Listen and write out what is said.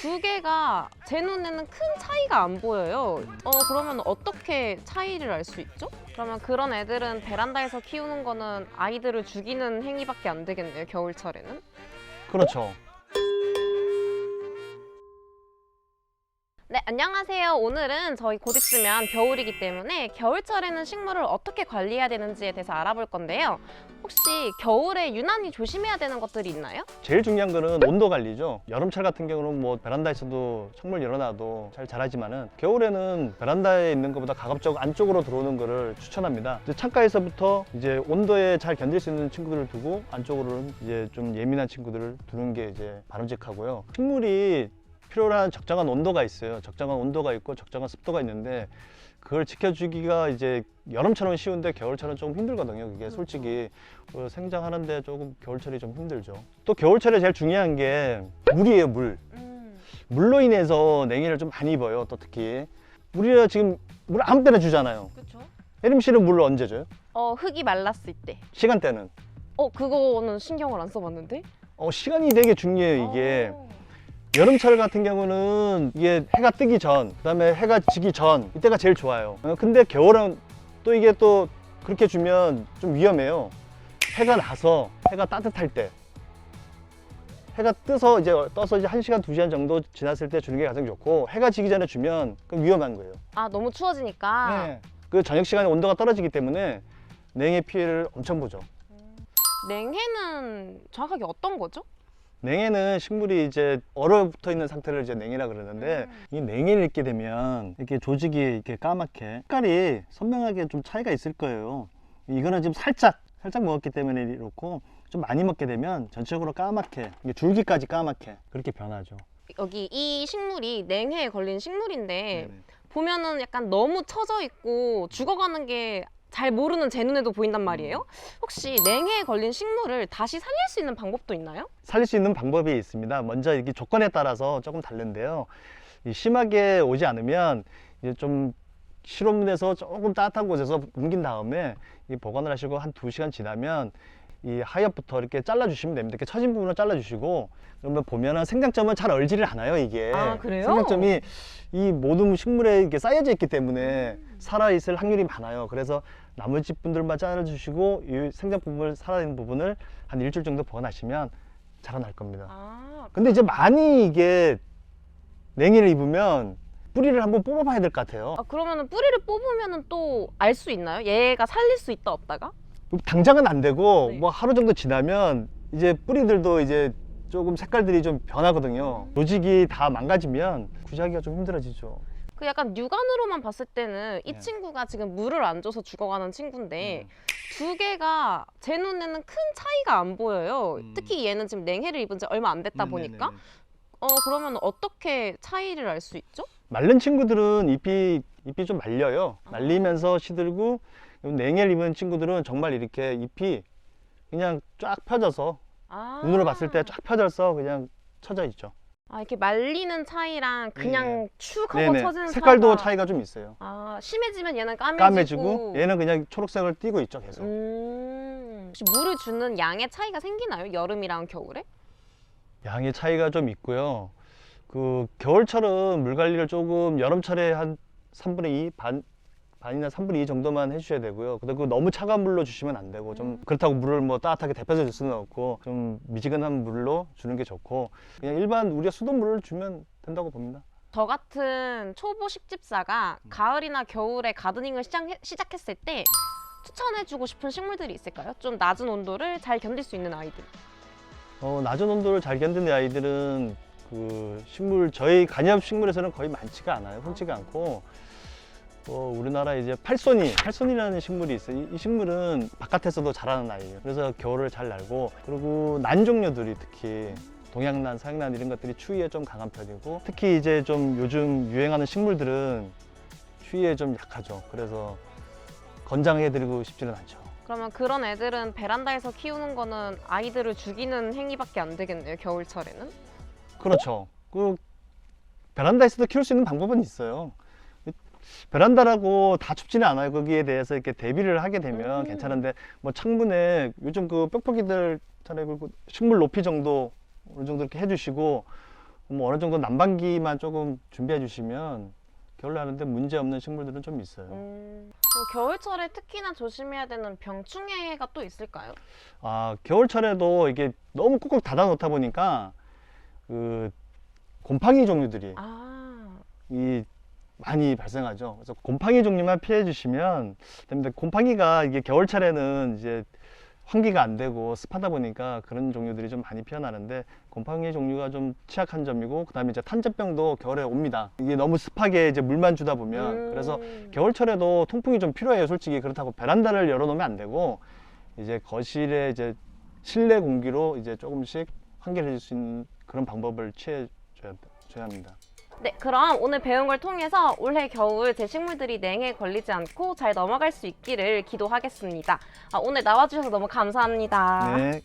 두 개가 제 눈에는 큰 차이가 안 보여요. 그러면 어떻게 차이를 알 수 있죠? 그러면 그런 애들은 베란다에서 키우는 거는 아이들을 죽이는 행위밖에 안 되겠네요, 겨울철에는? 그렇죠. 네, 안녕하세요. 오늘은 저희 곧 있으면 겨울이기 때문에 겨울철에는 식물을 어떻게 관리해야 되는지에 대해서 알아볼 건데요. 혹시 겨울에 유난히 조심해야 되는 것들이 있나요? 제일 중요한 거는 온도 관리죠. 여름철 같은 경우는 뭐 베란다에서도 창문 열어놔도 잘 자라지만은 겨울에는 베란다에 있는 것보다 가급적 안쪽으로 들어오는 거를 추천합니다. 이제 창가에서부터 이제 온도에 잘 견딜 수 있는 친구들을 두고 안쪽으로는 이제 좀 예민한 친구들을 두는 게 이제 바람직하고요. 식물이 필요로 한 적정한 온도가 있어요. 적정한 온도가 있고 적정한 습도가 있는데 그걸 지켜주기가 이제 여름철은 쉬운데 겨울철은 조금 힘들거든요. 그게 솔직히 생장하는데 조금 겨울철이 좀 힘들죠. 또 겨울철에 제일 중요한 게 물이에요. 물로 인해서 냉해를 좀 많이 입어요. 또 특히 우리가 지금 물 아무 때나 주잖아요. 그렇죠. 혜림 씨는 물을 언제 줘요? 흙이 말랐을 때. 시간대는? 그거는 신경을 안 써봤는데? 시간이 되게 중요해요. 이게 여름철 같은 경우는 이게 해가 뜨기 전, 그다음에 해가 지기 전 이때가 제일 좋아요. 근데 겨울은 또 이게 또 그렇게 주면 좀 위험해요. 해가 나서 해가 따뜻할 때, 해가 떠서 이제 1시간, 2시간 정도 지났을 때 주는 게 가장 좋고, 해가 지기 전에 주면 그럼 위험한 거예요. 너무 추워지니까. 네. 그 저녁 시간에 온도가 떨어지기 때문에 냉해 피해를 엄청 보죠. 냉해는 정확하게 어떤 거죠? 냉해는 식물이 이제 얼어붙어 있는 상태를 이제 냉해라 그러는데, 이 냉해를 입게 되면 이렇게 조직이 이렇게 까맣게 색깔이 선명하게 좀 차이가 있을 거예요. 이거는 지금 살짝 먹었기 때문에 이렇고, 좀 많이 먹게 되면 전체적으로 까맣게, 이게 줄기까지 까맣게 그렇게 변하죠. 여기 이 식물이 냉해에 걸린 식물인데 네네. 보면은 약간 너무 처져 있고 죽어가는 게 잘 모르는 제 눈에도 보인단 말이에요. 혹시 냉해에 걸린 식물을 다시 살릴 수 있는 방법도 있나요? 살릴 수 있는 방법이 있습니다. 먼저 이게 조건에 따라서 조금 다른데요. 심하게 오지 않으면 이제 좀 실온에서 조금 따뜻한 곳에서 옮긴 다음에 보관을 하시고 한 2시간 지나면 이 하엽부터 이렇게 잘라주시면 됩니다. 이렇게 처진 부분을 잘라주시고, 그러면 보면은 생장점은 잘 얼지를 않아요. 이게 그래요? 생장점이 이 모든 식물에 이렇게 쌓여져 있기 때문에 살아있을 확률이 많아요. 그래서 나머지 분들만 잘라주시고 이 생장 부분을 살아있는 부분을 한 일주일 정도 보관하시면 자라날 겁니다. 근데 이제 많이 이게 냉해를 입으면 뿌리를 한번 뽑아봐야 될 것 같아요. 그러면은 뿌리를 뽑으면은 또 알 수 있나요? 얘가 살릴 수 있다 없다가? 당장은 안 되고 네. 뭐 하루 정도 지나면 이제 뿌리들도 이제 조금 색깔들이 좀 변하거든요. 조직이 다 망가지면 구제하기가 좀 힘들어지죠. 그 약간 육안으로만 봤을 때는 이 네. 친구가 지금 물을 안 줘서 죽어가는 친구인데 두 개가 제 눈에는 큰 차이가 안 보여요. 특히 얘는 지금 냉해를 입은 지 얼마 안 됐다 보니까. 그러면 어떻게 차이를 알 수 있죠? 마른 친구들은 잎이 좀 말려요. 말리면서 시들고, 냉해를 입은 친구들은 정말 이렇게 잎이 그냥 쫙 펴져서 눈으로 봤을 때 쫙 펴져서 그냥 처져 있죠. 이렇게 말리는 차이랑 그냥 축 하고 네네. 처지는 색깔도 차이가 차이가 좀 있어요. 심해지면 얘는 까매지고, 까매지고 얘는 그냥 초록색을 띠고 있죠, 계속. 혹시 물을 주는 양의 차이가 생기나요? 여름이랑 겨울에? 양의 차이가 좀 있고요. 그 겨울철은 물 관리를 조금 여름철에 한 3분의 2, 반이나 3분의 2 정도만 해주셔야 되고요. 그리고 너무 차가운 물로 주시면 안 되고, 좀 그렇다고 물을 뭐 따뜻하게 데펴서 줄 수는 없고, 좀 미지근한 물로 주는 게 좋고, 그냥 일반 우리가 수돗물을 주면 된다고 봅니다. 저 같은 초보 식집사가 가을이나 겨울에 가드닝을 시작했을 때 추천해주고 싶은 식물들이 있을까요? 좀 낮은 온도를 잘 견딜 수 있는 아이들. 낮은 온도를 잘 견디는 아이들은 그 식물, 저희 관엽 식물에서는 거의 많지가 않아요. 흔치가 않고, 우리나라 이제 팔손이라는 식물이 있어요. 이 식물은 바깥에서도 자라는 아이예요. 그래서 겨울을 잘 날고, 그리고 난 종류들이 특히 동양난, 서양난 이런 것들이 추위에 좀 강한 편이고, 특히 이제 좀 요즘 유행하는 식물들은 추위에 좀 약하죠. 그래서 권장해드리고 싶지는 않죠. 그러면 그런 애들은 베란다에서 키우는 거는 아이들을 죽이는 행위밖에 안 되겠네요, 겨울철에는? 그렇죠. 그 베란다에서도 키울 수 있는 방법은 있어요. 베란다라고 다 춥지는 않아요. 거기에 대해서 이렇게 대비를 하게 되면 괜찮은데, 뭐 창문에 요즘 그 뾱뾱이들 있잖아요. 그리고 식물 높이 정도 어느 정도 이렇게 해주시고, 뭐 어느 정도 난방기만 조금 준비해 주시면 겨울에 하는데 문제 없는 식물들은 좀 있어요. 그럼 겨울철에 특히나 조심해야 되는 병충해가 또 있을까요? 아, 겨울철에도 이게 너무 꾹꾹 닫아 놓다 보니까 그 곰팡이 종류들이 아, 이 많이 발생하죠. 그래서 곰팡이 종류만 피해 주시면 됩니다. 곰팡이가 이게 겨울철에는 이제 환기가 안 되고 습하다 보니까 그런 종류들이 좀 많이 피어나는데 곰팡이 종류가 좀 취약한 점이고 그다음에 이제 탄저병도 겨울에 옵니다. 이게 너무 습하게 이제 물만 주다 보면 그래서 겨울철에도 통풍이 좀 필요해요. 솔직히 그렇다고 베란다를 열어놓으면 안 되고 이제 거실에 이제 실내 공기로 이제 조금씩 환기를 해줄 수 있는 그런 방법을 취해줘야 합니다. 네, 그럼 오늘 배운 걸 통해서 올해 겨울 제 식물들이 냉해에 걸리지 않고 잘 넘어갈 수 있기를 기도하겠습니다. 오늘 나와주셔서 너무 감사합니다. 네.